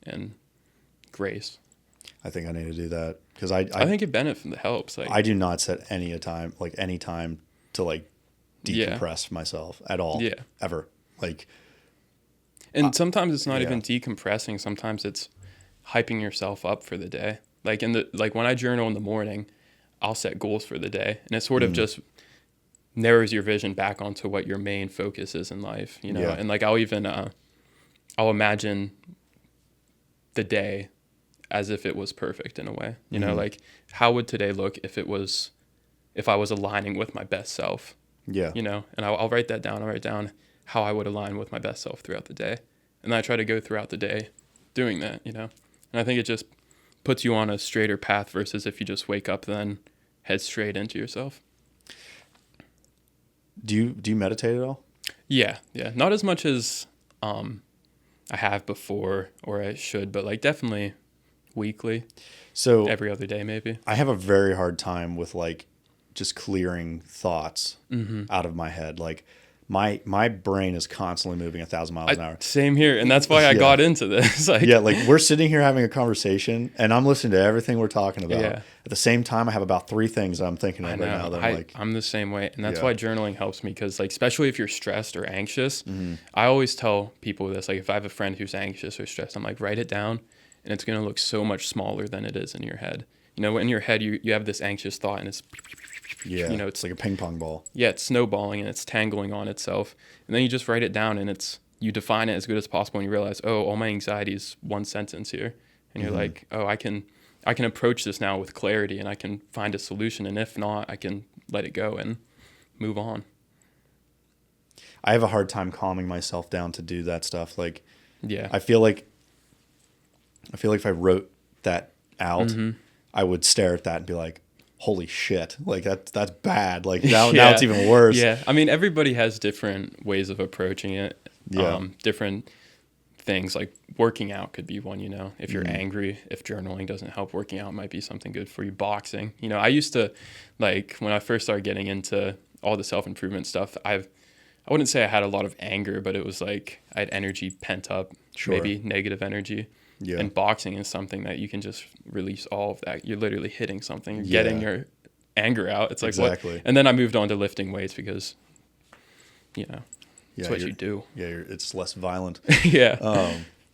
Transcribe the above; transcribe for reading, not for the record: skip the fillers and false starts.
and grace. I think I need to do that because I think it helps. Like I do not set any time to like decompress myself at all. Yeah. Ever. Like, and sometimes it's not even decompressing. Sometimes it's hyping yourself up for the day. Like when I journal in the morning, I'll set goals for the day, and it sort of just narrows your vision back onto what your main focus is in life, you know? Yeah. And like, I'll imagine the day as if it was perfect in a way, you know, like how would today look if I was aligning with my best self, you know, and I'll write that down. I'll write down how I would align with my best self throughout the day. And I try to go throughout the day doing that, you know, and I think it just puts you on a straighter path versus if you just wake up, then head straight into yourself. Do you meditate at all? Yeah. Not as much as I have before, or I should, but like definitely weekly. So every other day, maybe. I have a very hard time with like just clearing thoughts out of my head. Like my brain is constantly moving 1,000 miles an hour. Same here, and that's why I got into this. Like we're sitting here having a conversation, and I'm listening to everything we're talking about. Yeah. At the same time, I have about 3 things I'm thinking of right now. That I'm the same way, and that's why journaling helps me, because like especially if you're stressed or anxious, I always tell people this. Like if I have a friend who's anxious or stressed, I'm like, write it down, and it's gonna look so much smaller than it is in your head. You know, in your head, you have this anxious thought, and it's you know, it's like a ping pong ball. Yeah, it's snowballing and it's tangling on itself. And then you just write it down, and you define it as good as possible, and you realize, oh, all my anxiety is one sentence here. And you're like, oh, I can approach this now with clarity, and I can find a solution. And if not, I can let it go and move on. I have a hard time calming myself down to do that stuff. Like, yeah, I feel like if I wrote that out, I would stare at that and be like, holy shit, like that's bad. Like now it's even worse. Yeah. I mean, everybody has different ways of approaching it. Yeah. Different things, like working out could be one, you know, if you're angry, if journaling doesn't help, working out might be something good for you. Boxing, you know, I used to, like, when I first started getting into all the self-improvement stuff, I wouldn't say I had a lot of anger, but it was like I had energy pent up, maybe negative energy. Yeah. And boxing is something that you can just release all of that. You're literally hitting something, you're getting your anger out. It's like, exactly. What? And then I moved on to lifting weights because, you know, it's what you do. Yeah, it's less violent. Yeah.